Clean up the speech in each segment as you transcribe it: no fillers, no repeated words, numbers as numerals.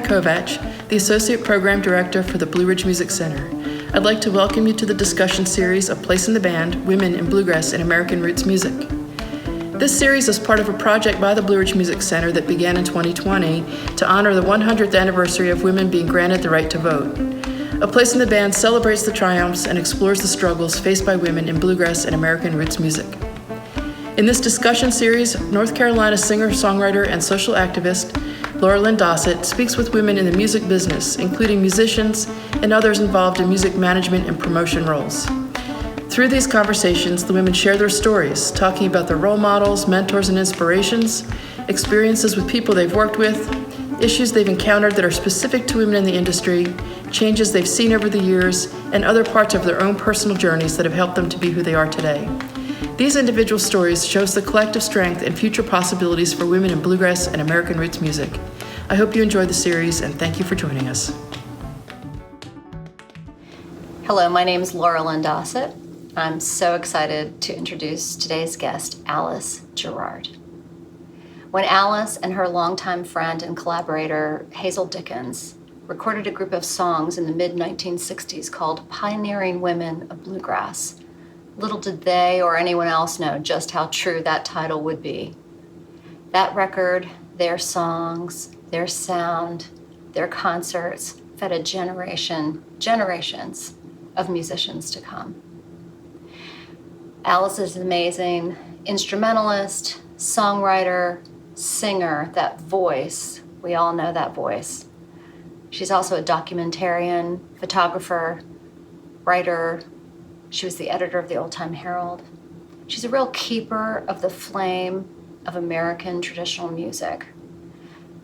Kovach, the Associate Program Director for the Blue Ridge Music Center. I'd like to welcome you to the discussion series of Place in the Band, Women in Bluegrass and American Roots Music. This series is part of a project by the Blue Ridge Music Center that began in 2020 to honor the 100th anniversary of women being granted the right to vote. A Place in the Band celebrates the triumphs and explores the struggles faced by women in bluegrass and American roots music. In this discussion series, North Carolina singer-songwriter and social activist Laurelyn Dossett speaks with women in the music business, including musicians and others involved in music management and promotion roles. Through these conversations, the women share their stories, talking about their role models, mentors, and inspirations, experiences with people they've worked with, issues they've encountered that are specific to women in the industry, changes they've seen over the years, and other parts of their own personal journeys that have helped them to be who they are today. These individual stories show us the collective strength and future possibilities for women in bluegrass and American roots music. I hope you enjoy the series, and thank you for joining us. Hello, my name is Laurelyn Dossett. I'm so excited to introduce today's guest, Alice GERRARD. When Alice and her longtime friend and collaborator, Hazel Dickens, recorded a group of songs in the mid-1960s called Pioneering Women of Bluegrass, little did they or anyone else know just how true that title would be. That record, their songs, their sound, their concerts fed a generations of musicians to come. Alice is an amazing instrumentalist, songwriter, singer, that voice. We all know that voice. She's also a documentarian, photographer, writer. She was the editor of the Old Time Herald. She's a real keeper of the flame of American traditional music.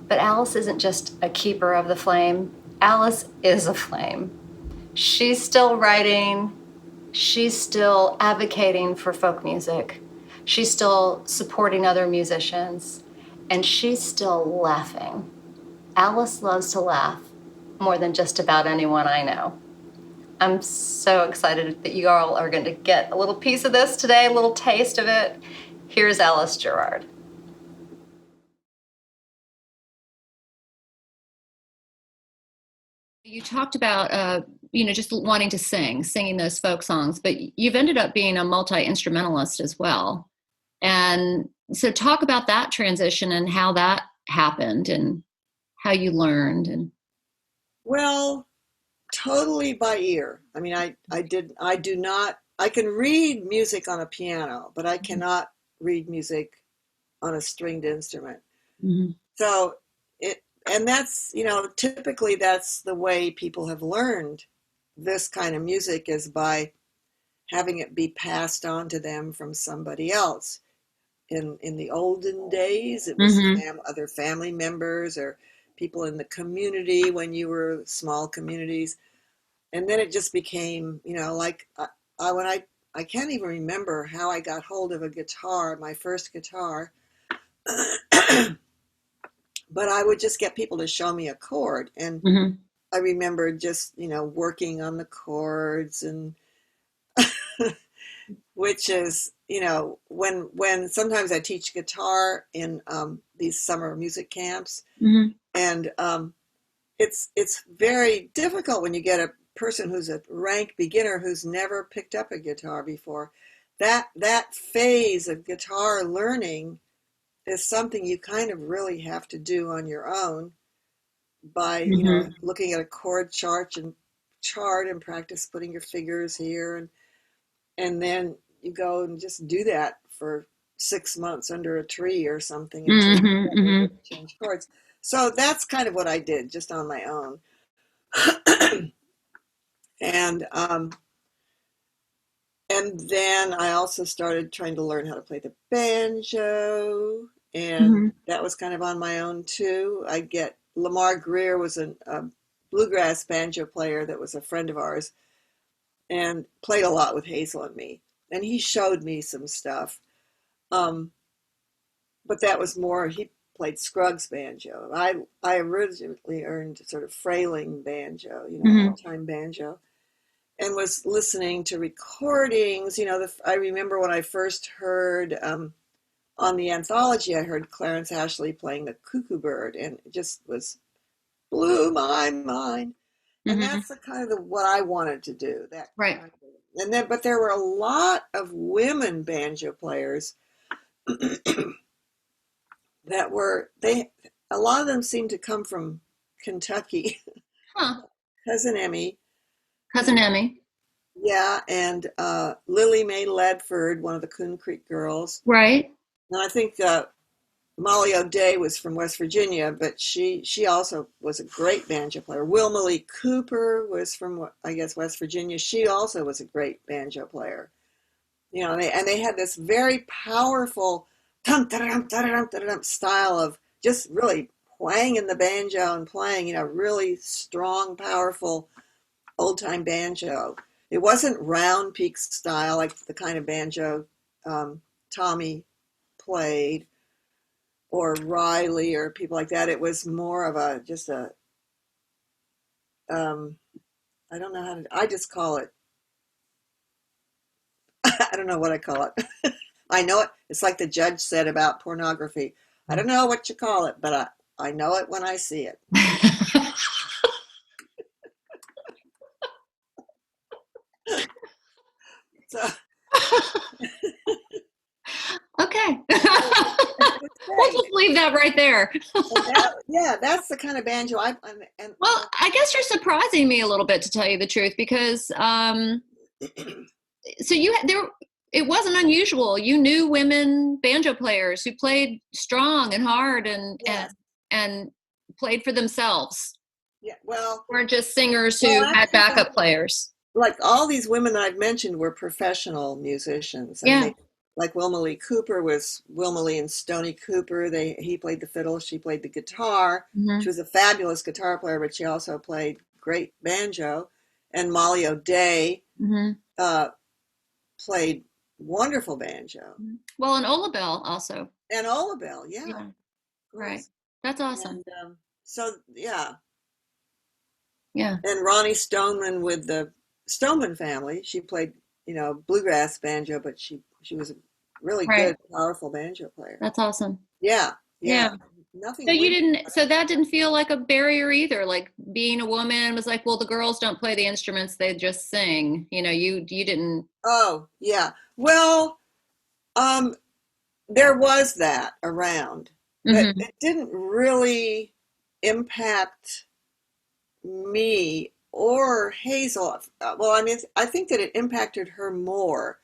But Alice isn't just a keeper of the flame. Alice is a flame. She's still writing. She's still advocating for folk music. She's still supporting other musicians. And she's still laughing. Alice loves to laugh more than just about anyone I know. I'm so excited that you all are going to get a little piece of this today, a little taste of it. Here's Alice GERRARD. You talked about, just wanting to singing those folk songs, but you've ended up being a multi-instrumentalist as well. And so talk about that transition and how that happened and how you learned. Well, totally by ear. I mean, I can read music on a piano, but I cannot read music on a stringed instrument. Mm-hmm. So that's, typically that's the way people have learned this kind of music, is by having it be passed on to them from somebody else. In the olden days, it was other family members or people in the community when you were small communities. And then it just became, I can't even remember how I got hold of a guitar, my first guitar, but I would just get people to show me a chord. And I remember just, working on the chords, and which is, when sometimes I teach guitar in these summer music camps, and it's very difficult when you get a person who's a rank beginner who's never picked up a guitar before. That phase of guitar learning is something you kind of really have to do on your own by looking at a chord chart and practice putting your fingers here, and then you go and just do that for 6 months under a tree or something until you change chords. So that's kind of what I did, just on my own. And then I also started trying to learn how to play the banjo, and that was kind of on my own too. Lamar Greer was a bluegrass banjo player that was a friend of ours, and played a lot with Hazel and me. And he showed me some stuff. But that was more, he played Scruggs banjo. I originally learned sort of frailing banjo, old-time banjo, and was listening to recordings. I remember when I first heard on the anthology, I heard Clarence Ashley playing the cuckoo bird, and it just was blew my mind. And Mm-hmm. that's the kind of what I wanted to do. That Right. kind of, and then, but there were a lot of women banjo players that were they. A lot of them seemed to come from Kentucky. Huh. Cousin Emmy, Cousin Emmy. yeah, and Lily Mae Ledford, one of the Coon Creek girls. Right. And I think Molly O'Day was from West Virginia, but she also was a great banjo player. Wilma Lee Cooper was from, I guess, West Virginia. She also was a great banjo player. You know, and they had this very powerful style of just really playing in the banjo and playing, you know, really strong, powerful old-time banjo. It wasn't round peak style like the kind of banjo Tommy played or Riley or people like that. It was more of a just a I don't know how to. I just call it. I don't know what I call it. I know it. It's like the judge said about pornography. I don't know what you call it, but I know it when I see it. So Okay. it was We'll great. just leave that right there. Yeah, that's the kind of banjo and Well, I guess you're surprising me a little bit, to tell you the truth, because so it wasn't unusual. You knew women banjo players who played strong and hard yes, and played for themselves, yeah. Well, or just singers who had actually, backup players. like all these women that I've mentioned were professional musicians. I mean, Yeah. like Wilma Lee Cooper was Wilma Lee and Stoney Cooper. He played the fiddle, she played the guitar. Mm-hmm. She was a fabulous guitar player, but she also played great banjo. And Molly O'Day Mm-hmm. uh, played wonderful banjo. Well, and Ola Bell also. And Ola Bell, yeah, Yeah. of Right. course. That's awesome. And so, yeah. Yeah. And Ronnie Stoneman with the Stoneman family. She played, you know, bluegrass banjo, but she was a really Right. good, powerful banjo player. That's awesome. Yeah, Yeah. yeah. Nothing. So that didn't feel like a barrier either. Like being a woman was like, well, the girls don't play the instruments, they just sing. You know, you didn't. Oh, yeah. Well, there was that around, but Mm-hmm. it didn't really impact me or Hazel. Well, I mean, I think that it impacted her more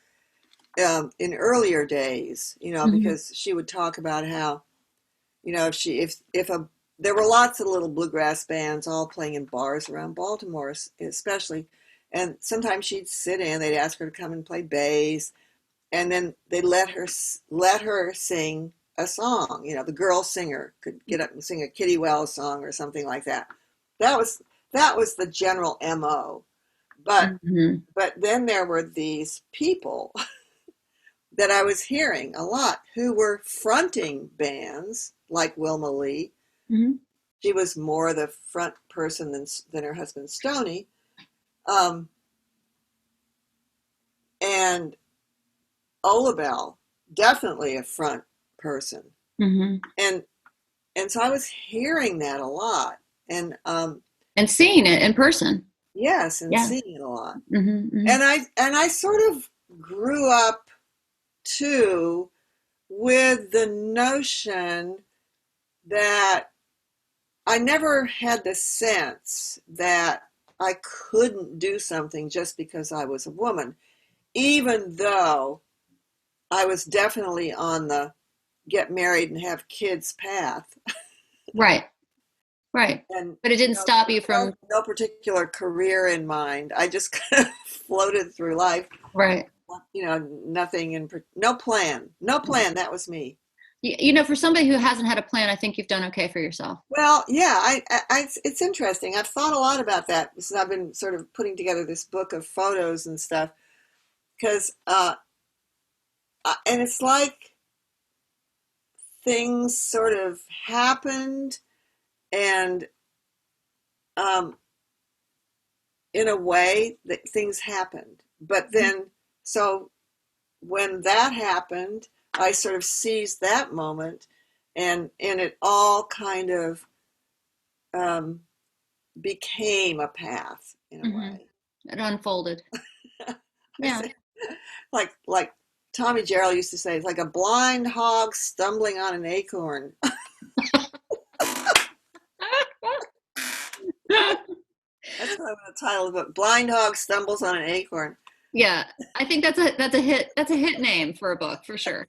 in earlier days, you know, Mm-hmm. because she would talk about how, you know, if a there were lots of little bluegrass bands all playing in bars around Baltimore, especially, and sometimes she'd sit in. They'd ask her to come and play bass, and then they let her sing a song. You know, the girl singer could get up and sing a Kitty Wells song or something like that. That was that was the general MO. But Mm-hmm. but then there were these people that I was hearing a lot who were fronting bands like Wilma Lee. Mm-hmm. She was more the front person than her husband Stoney, um, and Olabelle definitely a front person, Mm-hmm. and so I was hearing that a lot, And seeing it in person. yes, and Yeah. seeing it a lot, Mm-hmm. Mm-hmm. and I sort of grew up too with the notion that I never had the sense that I couldn't do something just because I was a woman, even though I was definitely on the get married and have kids path. Right. Right. And But it didn't stop you no, from. no particular career in mind. I just kind of floated through life. Right. You know, nothing no plan. No plan. That was me. You know, for somebody who hasn't had a plan, I think you've done okay for yourself. Well, yeah, it's interesting. I've thought a lot about that since I've been sort of putting together this book of photos and stuff. Because, and it's like things sort of happened, and um, in a way that things happened. But then, so when that happened, I sort of seized that moment, and it all kind of became a path in a way. It unfolded. Yeah. Like Tommy Jarrell used to say, it's like a blind hog stumbling on an acorn. That's what I'm going to title the book. Blind Hog Stumbles on an Acorn. Yeah, I think that's a hit. That's a hit name for a book for sure.